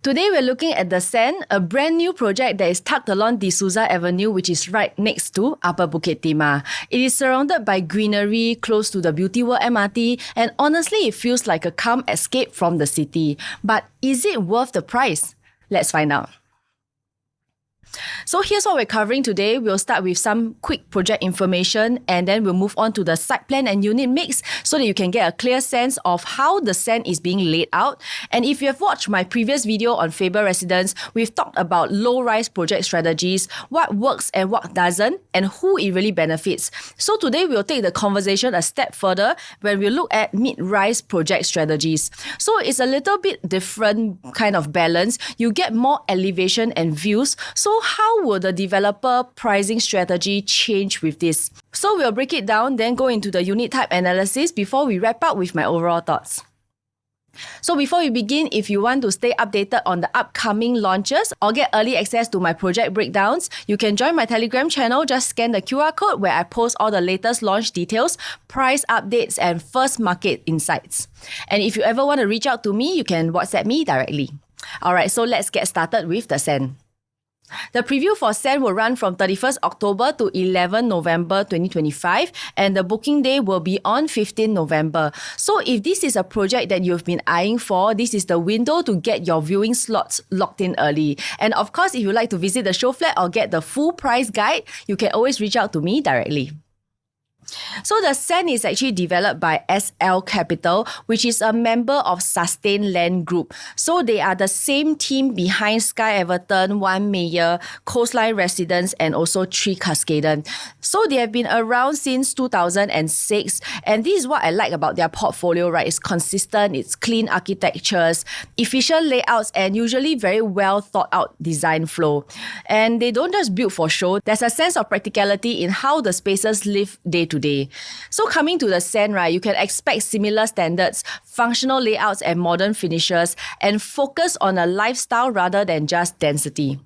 Today we're looking at the Sen, a brand new project that is tucked along the Souza Avenue, which is right next to Upper Bukit Timah. It is surrounded by greenery, close to the Beauty World MRT, and honestly it feels like a calm escape from the city. But is it worth the price? Let's find out. So here's what we're covering today. We'll start with some quick project information and then we'll move on to the site plan and unit mix so that you can get a clear sense of how the Sen is being laid out. And if you have watched my previous video on Faber Residence, we've talked about low-rise project strategies, what works and what doesn't, and who it really benefits. So today we'll take the conversation a step further when we look at mid-rise project strategies. So it's a little bit different kind of balance. You get more elevation and views. So how will the developer pricing strategy change with this? So we'll break it down, then go into the unit type analysis before we wrap up with my overall thoughts. So before we begin, if you want to stay updated on the upcoming launches or get early access to my project breakdowns, you can join my Telegram channel. Just scan the QR code where I post all the latest launch details, price updates, and first market insights. And if you ever want to reach out to me, you can WhatsApp me directly. Alright, so let's get started with the Sen. The preview for Sen will run from 31st October to 11 November 2025 and the booking day will be on 15 November. So if this is a project that you've been eyeing for, this is the window to get your viewing slots locked in early. And of course, if you'd like to visit the show flat or get the full price guide, you can always reach out to me directly. So the Sen is actually developed by SL Capital, which is a member of Sustain Land Group. So they are the same team behind Sky Everton, One Mayor, Coastline Residence, and also Tree Cascaden. So they have been around since 2006, and this is what I like about their portfolio, right? It's consistent, it's clean architectures, efficient layouts, and usually very well thought out design flow. And they don't just build for show. There's a sense of practicality in how the spaces live day to day. So coming to the Sen, right, you can expect similar standards, functional layouts and modern finishes, and focus on a lifestyle rather than just density.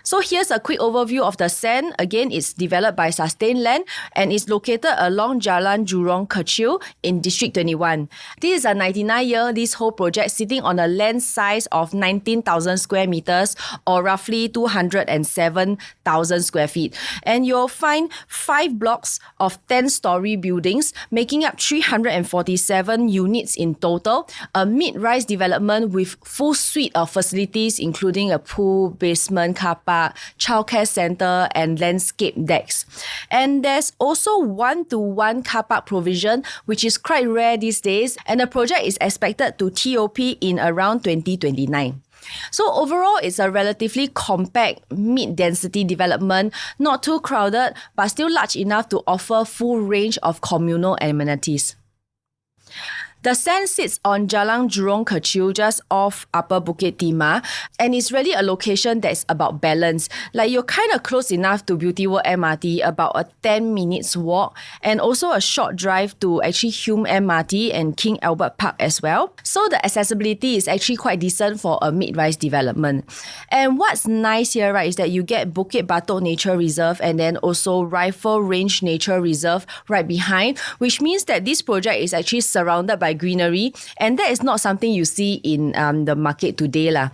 So here's a quick overview of the Sen. Again, it's developed by Sustain Land and is located along Jalan Jurong Kechil in District 21. This is a 99-year leasehold project sitting on a land size of 19,000 square meters or roughly 207,000 square feet. And you'll find 5 blocks of 10-story buildings making up 347 units in total, a mid-rise development with full suite of facilities including a pool, basement, car park, childcare center, and landscape decks. And there's also 1-to-1 car park provision, which is quite rare these days, and the project is expected to TOP in around 2029. So overall, it's a relatively compact, mid-density development, not too crowded, but still large enough to offer full range of communal amenities. The Sen sits on Jalan Jurong Kechil, just off Upper Bukit Timah, and it's really a location that's about balance. Like you're kind of close enough to Beauty World MRT, about a 10 minutes walk, and also a short drive to actually Hume MRT and King Albert Park as well. So the accessibility is actually quite decent for a mid-rise development. And what's nice here, right, is that you get Bukit Batok Nature Reserve and then also Rifle Range Nature Reserve right behind, which means that this project is actually surrounded by greenery, and that is not something you see in the market today lah.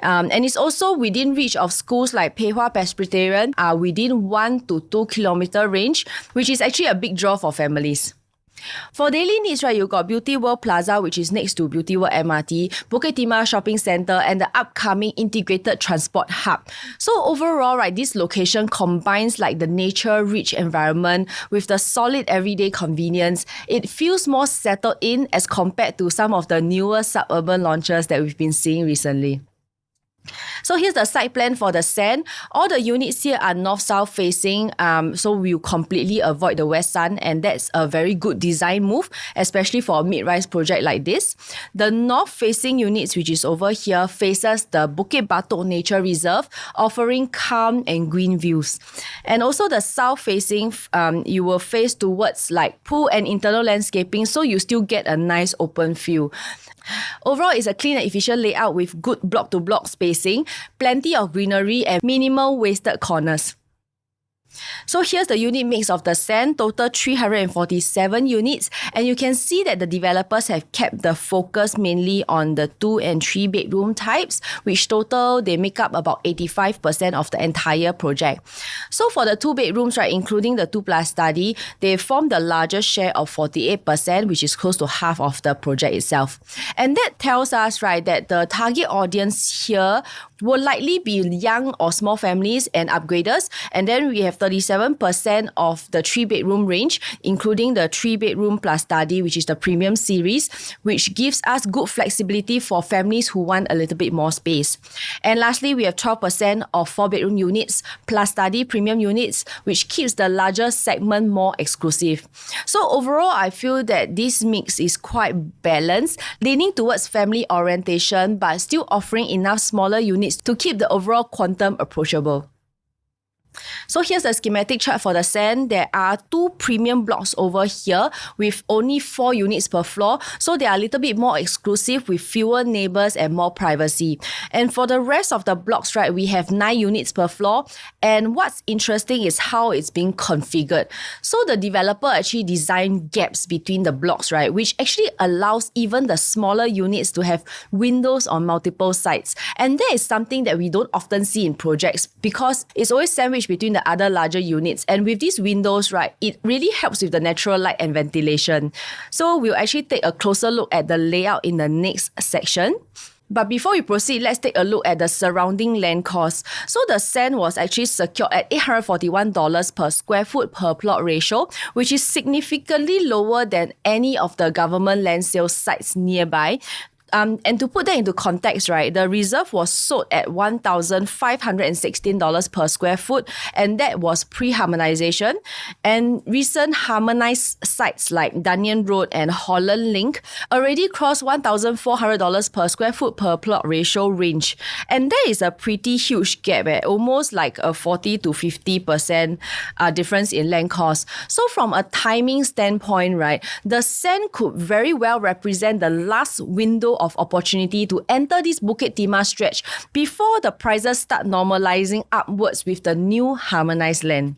And it's also within reach of schools like Pei Hwa Presbyterian, within 1 to 2 kilometer range, which is actually a big draw for families. For daily needs, right, you got Beauty World Plaza, which is next to Beauty World MRT, Bukit Timah Shopping Centre, and the upcoming integrated transport hub. So overall, right, this location combines like the nature-rich environment with the solid everyday convenience. It feels more settled in as compared to some of the newer suburban launches that we've been seeing recently. So here's the site plan for the Sen. All the units here are north-south facing, so we'll completely avoid the west sun, and that's a very good design move, especially for a mid-rise project like this. The north-facing units, which is over here, faces the Bukit Batok Nature Reserve, offering calm and green views. And also the south-facing, you will face towards like pool and internal landscaping, so you still get a nice open view. Overall, it's a clean and efficient layout with good block-to-block spacing, plenty of greenery and minimal wasted corners. So here's the unit mix of the Sen, total 347 units, and you can see that the developers have kept the focus mainly on the 2 and 3 bedroom types, which total they make up about 85% of the entire project. So for the 2 bedrooms, right, including the 2 plus study, they form the largest share of 48%, which is close to half of the project itself. And that tells us, right, that the target audience here will likely be young or small families and upgraders. And then we have 37% of the 3 bedroom range, including the 3 bedroom plus study, which is the premium series, which gives us good flexibility for families who want a little bit more space. And lastly, we have 12% of 4 bedroom units plus study premium units, which keeps the larger segment more exclusive. So overall, I feel that this mix is quite balanced, leaning towards family orientation, but still offering enough smaller units to keep the overall quantum approachable. So here's the schematic chart for the Sen. There are 2 premium blocks over here with only 4 units per floor. So they are a little bit more exclusive with fewer neighbors and more privacy. And for the rest of the blocks, right, we have 9 units per floor. And what's interesting is how it's being configured. So the developer actually designed gaps between the blocks, right, which actually allows even the smaller units to have windows on multiple sides. And that is something that we don't often see in projects because it's always sandwiched between the other larger units. And with these windows, right, it really helps with the natural light and ventilation. So we'll actually take a closer look at the layout in the next section. But before we proceed, let's take a look at the surrounding land cost. So the Sen was actually secured at $841 per square foot per plot ratio, which is significantly lower than any of the government land sale sites nearby. And to put that into context, right, the reserve was sold at $1,516 per square foot, and that was pre-harmonization. And recent harmonized sites like Dunyan Road and Holland Link already crossed $1,400 per square foot per plot ratio range. And that is a pretty huge gap, almost like a 40 to 50% difference in land cost. So from a timing standpoint, right, the Sen could very well represent the last window of opportunity to enter this Bukit Timah stretch before the prices start normalizing upwards with the new harmonized land.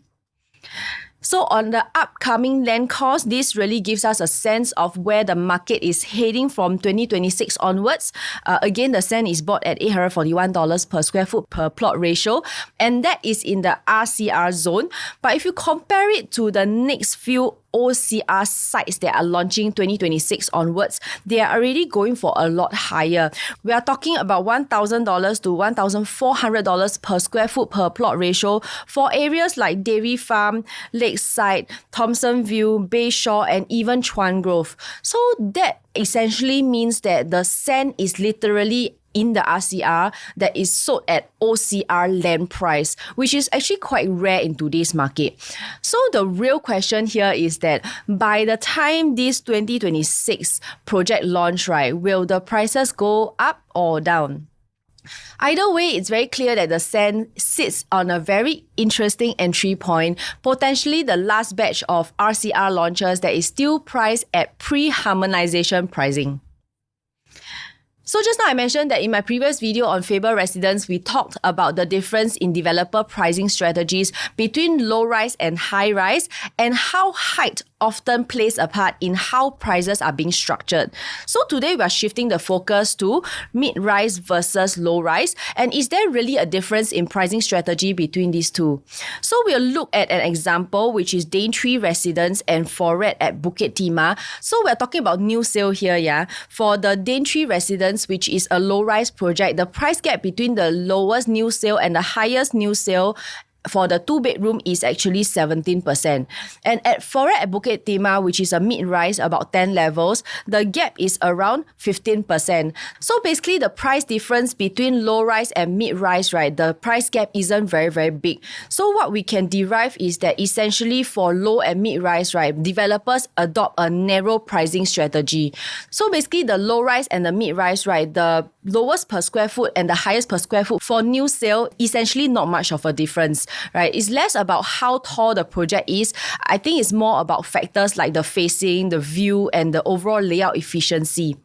So on the upcoming land cost, this really gives us a sense of where the market is heading from 2026 onwards. Again, the Sen is bought at $841 per square foot per plot ratio, and that is in the RCR zone. But if you compare it to the next few OCR sites that are launching 2026 onwards, they are already going for a lot higher. We are talking about $1,000 to $1,400 per square foot per plot ratio for areas like Dairy Farm, Lakeside, Thompson View, Bayshore, and even Chuan Grove. So that essentially means that the Sen is literally in the RCR that is sold at OCR land price, which is actually quite rare in today's market. So the real question here is that by the time this 2026 project launch, right, will the prices go up or down? Either way, it's very clear that the Sen sits on a very interesting entry point, potentially the last batch of RCR launches that is still priced at pre-harmonization pricing. So just now I mentioned that in my previous video on Faber Residence, we talked about the difference in developer pricing strategies between low-rise and high-rise and how height often plays a part in how prices are being structured. So today we are shifting the focus to mid-rise versus low-rise, and is there really a difference in pricing strategy between these two? So we'll look at an example which is Daintree Residence and Foret at Bukit Timah. So we're talking about new sale here, yeah. For the Daintree Residence, which is a low-rise project, the price gap between the lowest new sale and the highest new sale for the 2-bedroom is actually 17%. And at Foret at Bukit Timah, which is a mid-rise, about 10 levels, the gap is around 15%. So basically, the price difference between low-rise and mid-rise, right, the price gap isn't very, very big. So what we can derive is that essentially for low and mid-rise, right, developers adopt a narrow pricing strategy. So basically, the low-rise and the mid-rise, right, the lowest per square foot and the highest per square foot for new sale, essentially not much of a difference. Right? It's less about how tall the project is. I think it's more about factors like the facing, the view, and the overall layout efficiency.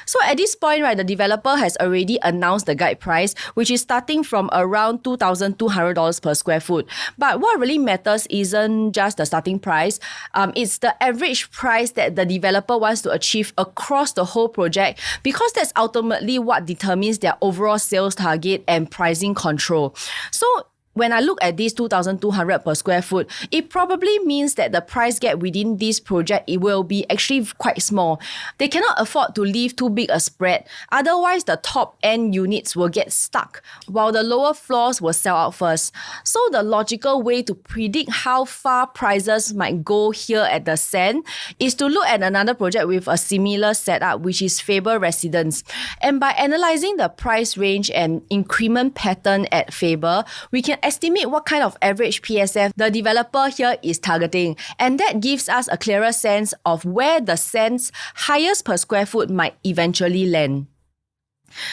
So at this point, right, the developer has already announced the guide price, which is starting from around $2,200 per square foot. But what really matters isn't just the starting price. It's the average price that the developer wants to achieve across the whole project, because that's ultimately what determines their overall sales target and pricing control. So when I look at this 2,200 per square foot, it probably means that the price gap within this project, it will be actually quite small. They cannot afford to leave too big a spread. Otherwise, the top end units will get stuck, while the lower floors will sell out first. So the logical way to predict how far prices might go here at the Sen is to look at another project with a similar setup, which is Faber Residence. And by analyzing the price range and increment pattern at Faber, we can estimate what kind of average PSF the developer here is targeting. And that gives us a clearer sense of where the Sen's highest per square foot might eventually land.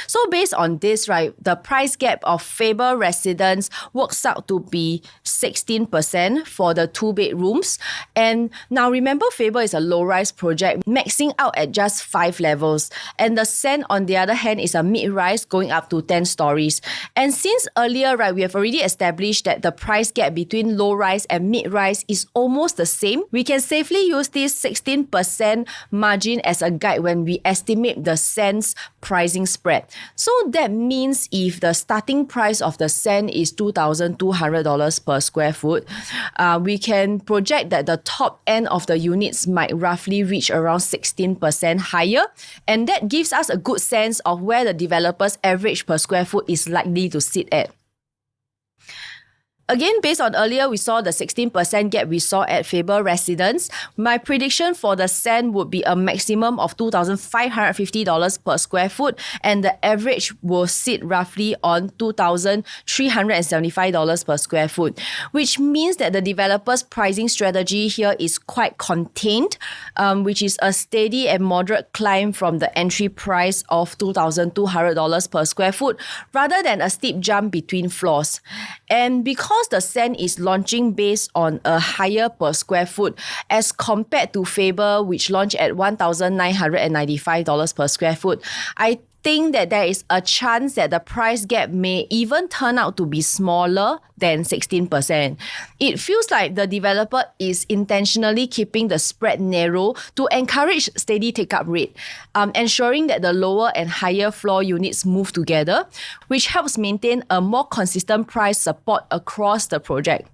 So based on this, right, the price gap of Faber Residence works out to be 16% for the 2 bedrooms. And now remember, Faber is a low-rise project, maxing out at just 5 levels. And the Sen, on the other hand, is a mid-rise going up to 10 stories. And since earlier, right, we have already established that the price gap between low-rise and mid-rise is almost the same, we can safely use this 16% margin as a guide when we estimate the Sen's pricing spread. So that means if the starting price of the Sen is $2,200 per square foot, we can project that the top end of the units might roughly reach around 16% higher. And that gives us a good sense of where the developer's average per square foot is likely to sit at. Again, based on earlier, we saw the 16% gap we saw at Faber Residence. My prediction for the Sen would be a maximum of $2,550 per square foot, and the average will sit roughly on $2,375 per square foot, which means that the developer's pricing strategy here is quite contained, which is a steady and moderate climb from the entry price of $2,200 per square foot, rather than a steep jump between floors. And because the Sen is launching based on a higher per square foot as compared to Faber, which launched at $1,995 per square foot, I think that there is a chance that the price gap may even turn out to be smaller than 16%. It feels like the developer is intentionally keeping the spread narrow to encourage steady take-up rate, ensuring that the lower and higher floor units move together, which helps maintain a more consistent price support across the project.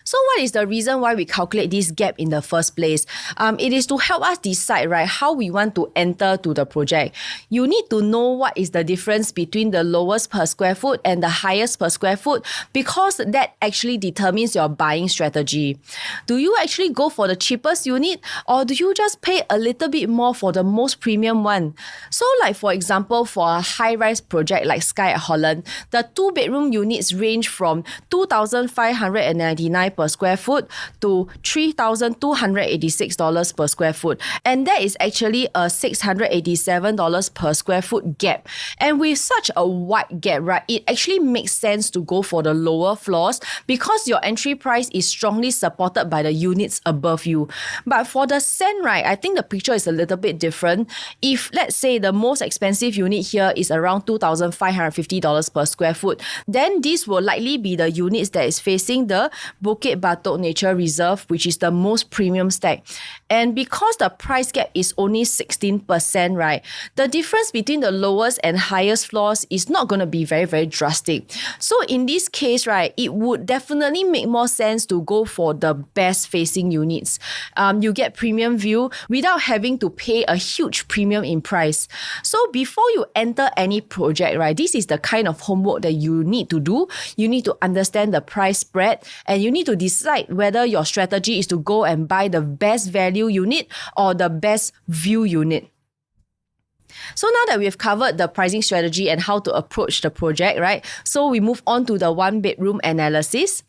So what is the reason why we calculate this gap in the first place? It is to help us decide, right, how we want to enter to the project. You need to know what is the difference between the lowest per square foot and the highest per square foot, because that actually determines your buying strategy. Do you actually go for the cheapest unit, or do you just pay a little bit more for the most premium one? So like for example, for a high-rise project like Sky at Holland, the 2-bedroom units range from $2,599 per square foot to $3,286 per square foot. And that is actually a $687 per square foot gap. And with such a wide gap, right, it actually makes sense to go for the lower floors because your entry price is strongly supported by the units above you. But for the Sen, right, I think the picture is a little bit different. If, let's say, the most expensive unit here is around $2,550 per square foot, then this will likely be the units that is facing the Bukit Batok Nature Reserve, which is the most premium stack. And because the price gap is only 16%, right, the difference between the lowest and highest floors is not going to be very, very drastic. So in this case, right, it would definitely make more sense to go for the best facing units. You get premium view without having to pay a huge premium in price. So before you enter any project, right, this is the kind of homework that you need to do. You need to understand the price spread, and you need to decide whether your strategy is to go and buy the best value unit or the best view unit. So now that we've covered the pricing strategy and how to approach the project, right? So we move on to the 1-bedroom analysis.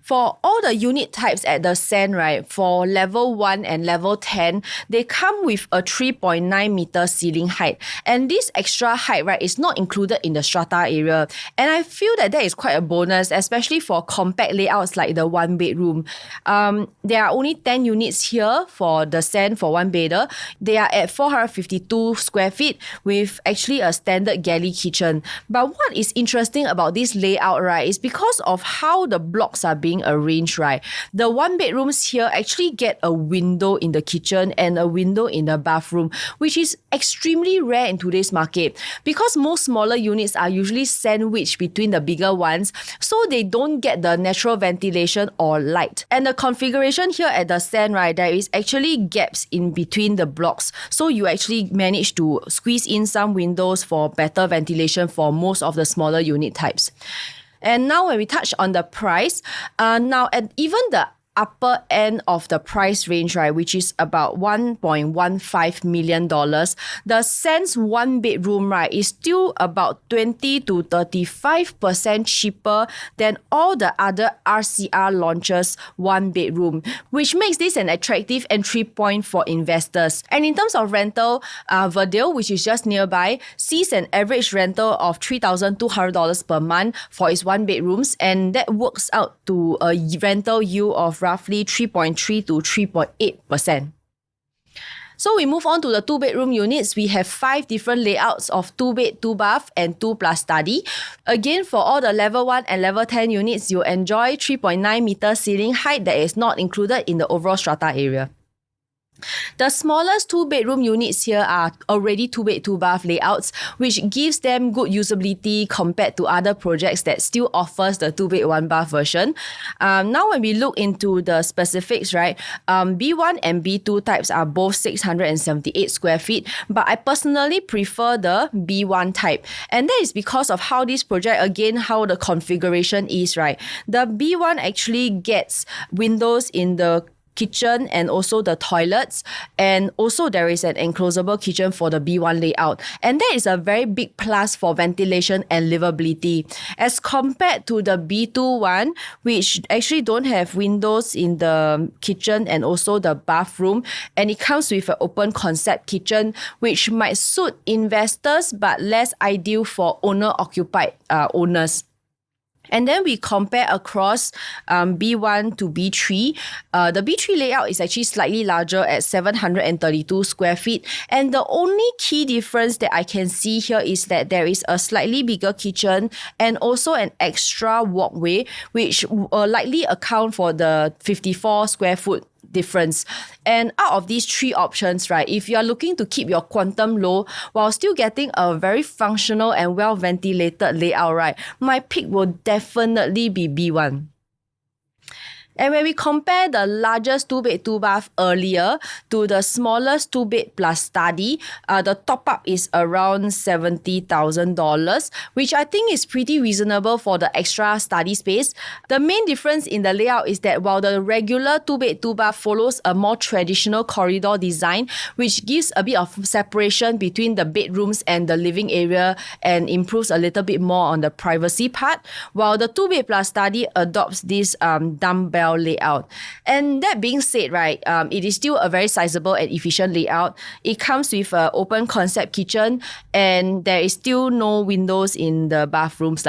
For all the unit types at the Sen, right, for level 1 and level 10, they come with a 3.9 meter ceiling height. And this extra height, right, is not included in the strata area. And I feel that is quite a bonus, especially for compact layouts like the one bedroom. There are only 10 units here for the Sen for one bedder. They are at 452 square feet with actually a standard galley kitchen. But what is interesting about this layout, right, is because of how the blocks are being arranged, right? The one bedrooms here actually get a window in the kitchen and a window in the bathroom, which is extremely rare in today's market because most smaller units are usually sandwiched between the bigger ones, so they don't get the natural ventilation or light. And the configuration here at the Sen, right, there is actually gaps in between the blocks, so you actually manage to squeeze in some windows for better ventilation for most of the smaller unit types. And now when we touch on the price, now at even the upper end of the price range, right, which is about $1.15 million, the Sen's one bedroom, right, is still about 20 to 35% cheaper than all the other RCR launches one bedroom, which makes this an attractive entry point for investors. And in terms of rental, Verdale, which is just nearby, sees an average rental of $3,200 per month for its one bedrooms, and that works out to a rental yield of roughly 3.3 to 3.8%. So we move on to the 2-bedroom units. We have 5 different layouts of 2-bed, 2-bath, and 2+ study. Again, for all the level 1 and level 10 units, you enjoy 3.9 meter ceiling height that is not included in the overall strata area. The smallest 2-bedroom units here are already 2-bed, 2-bath layouts, which gives them good usability compared to other projects that still offers the 2-bed, 1-bath version. Now when we look into the specifics, right, B1 and B2 types are both 678 square feet, but I personally prefer the B1 type. And that is because of how this project, again, how the configuration is, right? The B1 actually gets windows in the kitchen and also the toilets, and also there is an enclosable kitchen for the B1 layout, and that is a very big plus for ventilation and livability as compared to the B2 one, which actually don't have windows in the kitchen and also the bathroom, and it comes with an open concept kitchen which might suit investors but less ideal for owner-occupied owners. And then we compare across B1 to B3. The B3 layout is actually slightly larger at 732 square feet. And the only key difference that I can see here is that there is a slightly bigger kitchen and also an extra walkway, which will likely account for the 54 square foot difference. And out of these 3 options, right, if you are looking to keep your quantum low while still getting a very functional and well ventilated layout, right, my pick will definitely be B1. And when we compare the largest 2-bed, 2-bath earlier to the smallest 2-bed plus study, the top-up is around $70,000, which I think is pretty reasonable for the extra study space. The main difference in the layout is that while the regular 2-bed, 2-bath follows a more traditional corridor design, which gives a bit of separation between the bedrooms and the living area and improves a little bit more on the privacy part, while the 2-bed plus study adopts this dumbbell layout. And that being said, right, it is still a very sizable and efficient layout. It comes with an open concept kitchen and there is still no windows in the bathrooms.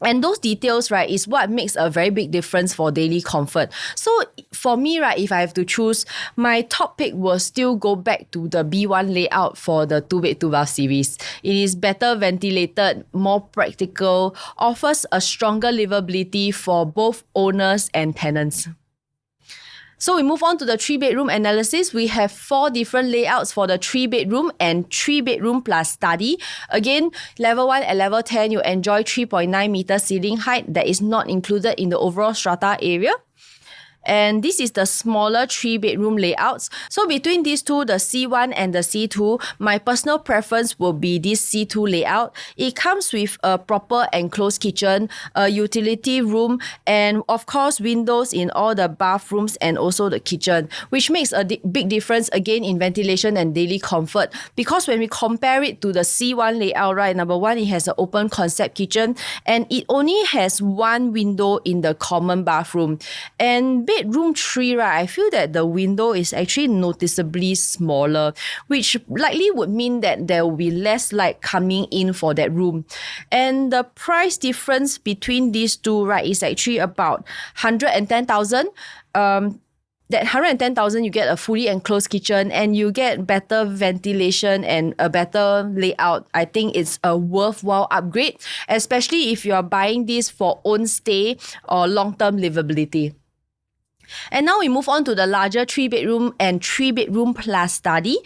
And those details, right, is what makes a very big difference for daily comfort. So for me, right, if I have to choose, my top pick will still go back to the B1 layout for the 2-bed, 2-bath series. It is better ventilated, more practical, offers a stronger livability for both owners and tenants. So we move on to the 3-bedroom analysis. We have 4 different layouts for the 3-bedroom and 3-bedroom plus study. Again, level 1 and level 10, you enjoy 3.9 meter ceiling height that is not included in the overall strata area. And this is the smaller 3-bedroom layouts. So between these two, the C1 and the C2, my personal preference will be this C2 layout. It comes with a proper enclosed kitchen, a utility room, and of course windows in all the bathrooms and also the kitchen, which makes a big difference again in ventilation and daily comfort. Because when we compare it to the C1 layout, right, number one, it has an open concept kitchen and it only has one window in the common bathroom. And bedroom 3, right, I feel that the window is actually noticeably smaller, which likely would mean that there will be less light coming in for that room. And the price difference between these two, right, is actually about 110,000. That 110,000, you get a fully enclosed kitchen and you get better ventilation and a better layout. I think it's a worthwhile upgrade, especially if you are buying this for own stay or long-term livability. And now we move on to the larger 3-bedroom and 3-bedroom plus study.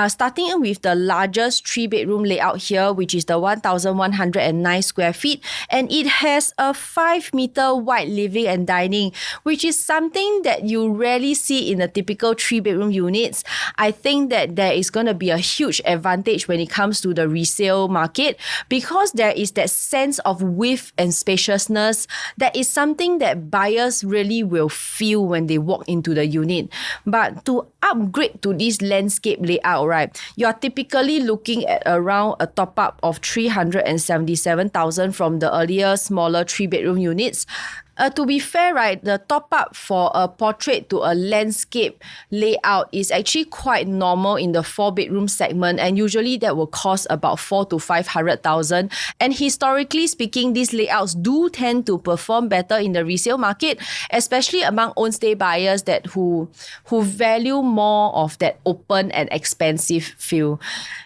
Starting with the largest 3-bedroom layout here, which is the 1,109 square feet. And it has a 5-meter wide living and dining, which is something that you rarely see in a typical 3-bedroom units. I think that there is going to be a huge advantage when it comes to the resale market because there is that sense of width and spaciousness. That is something that buyers really will feel when they walk into the unit. But to upgrade to this landscape layout, right, you're typically looking at around a top up of 377,000 from the earlier smaller 3-bedroom units. To be fair, right, the top up for a portrait to a landscape layout is actually quite normal in the 4-bedroom segment, and usually that will cost about 400,000 to 500,000. And historically speaking, these layouts do tend to perform better in the resale market, especially among own stay buyers who value more of that open and expansive feel.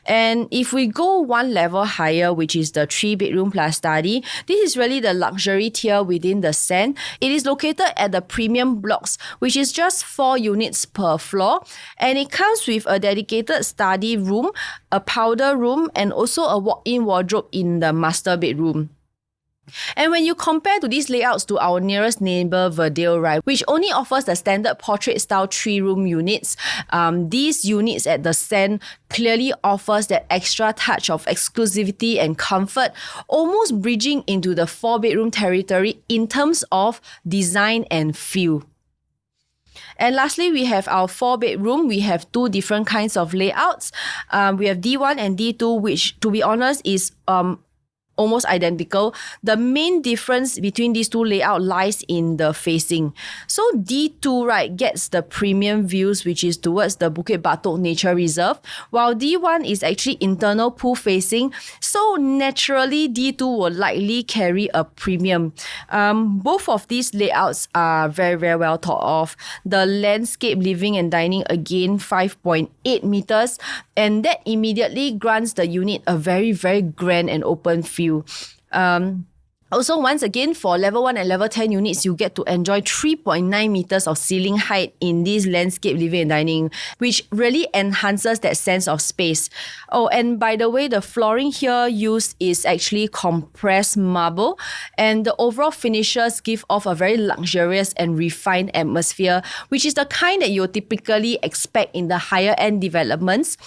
And if we go one level higher, which is the 3-bedroom plus study, this is really the luxury tier within the Sen. It is located at the premium blocks, which is just 4 units per floor. And it comes with a dedicated study room, a powder room, and also a walk-in wardrobe in the master bedroom. And when you compare to these layouts to our nearest neighbor, Verdale, right, which only offers the standard portrait style 3-room units, these units at the Sen clearly offers that extra touch of exclusivity and comfort, almost bridging into the 4-bedroom territory in terms of design and feel. And lastly, we have our 4-bedroom. We have 2 different kinds of layouts. We have D1 and D2, which, to be honest, is almost identical. The main difference between these two layouts lies in the facing. So D2, right, gets the premium views, which is towards the Bukit Batok Nature Reserve, while D1 is actually internal pool facing. So naturally, D2 will likely carry a premium. Both of these layouts are very, very well thought of. The landscape living and dining, again, 5.8 meters, and that immediately grants the unit a very, very grand and open feel. Also, once again, for level 1 and level 10 units, you get to enjoy 3.9 meters of ceiling height in this landscape living and dining, which really enhances that sense of space. Oh, and by the way, the flooring here used is actually compressed marble, and the overall finishes give off a very luxurious and refined atmosphere, which is the kind that you typically expect in the higher end developments.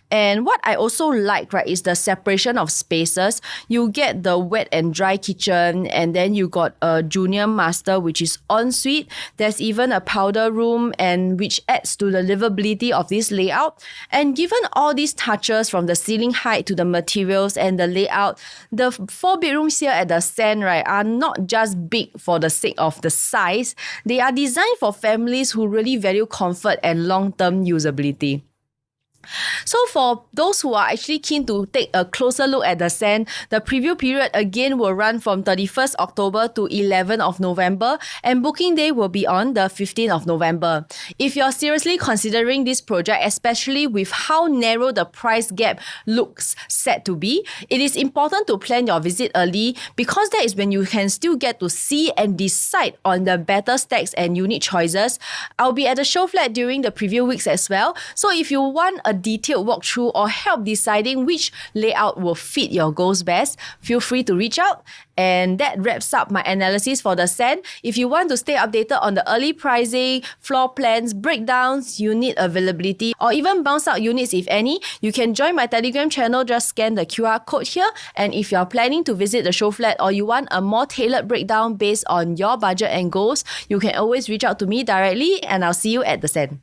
And what I also like, right, is the separation of spaces. You get the wet and dry kitchen, and then you got a junior master, which is ensuite. There's even a powder room, and which adds to the livability of this layout. And given all these touches from the ceiling height to the materials and the layout, the 4 bedrooms here at the Sen, right, are not just big for the sake of the size. They are designed for families who really value comfort and long-term usability. So for those who are actually keen to take a closer look at the Sen, the preview period again will run from 31st October to 11th of November, and booking day will be on the 15th of November. If you're seriously considering this project, especially with how narrow the price gap looks set to be, it is important to plan your visit early, because that is when you can still get to see and decide on the better stacks and unique choices. I'll be at the show flat during the preview weeks as well. So if you want a detailed walkthrough or help deciding which layout will fit your goals best, feel free to reach out. And that wraps up my analysis for the Sen. If you want to stay updated on the early pricing, floor plans, breakdowns, unit availability, or even bounce out units if any, you can join my Telegram channel. Just scan the QR code here. And if you're planning to visit the show flat or you want a more tailored breakdown based on your budget and goals, you can always reach out to me directly, and I'll see you at the Sen.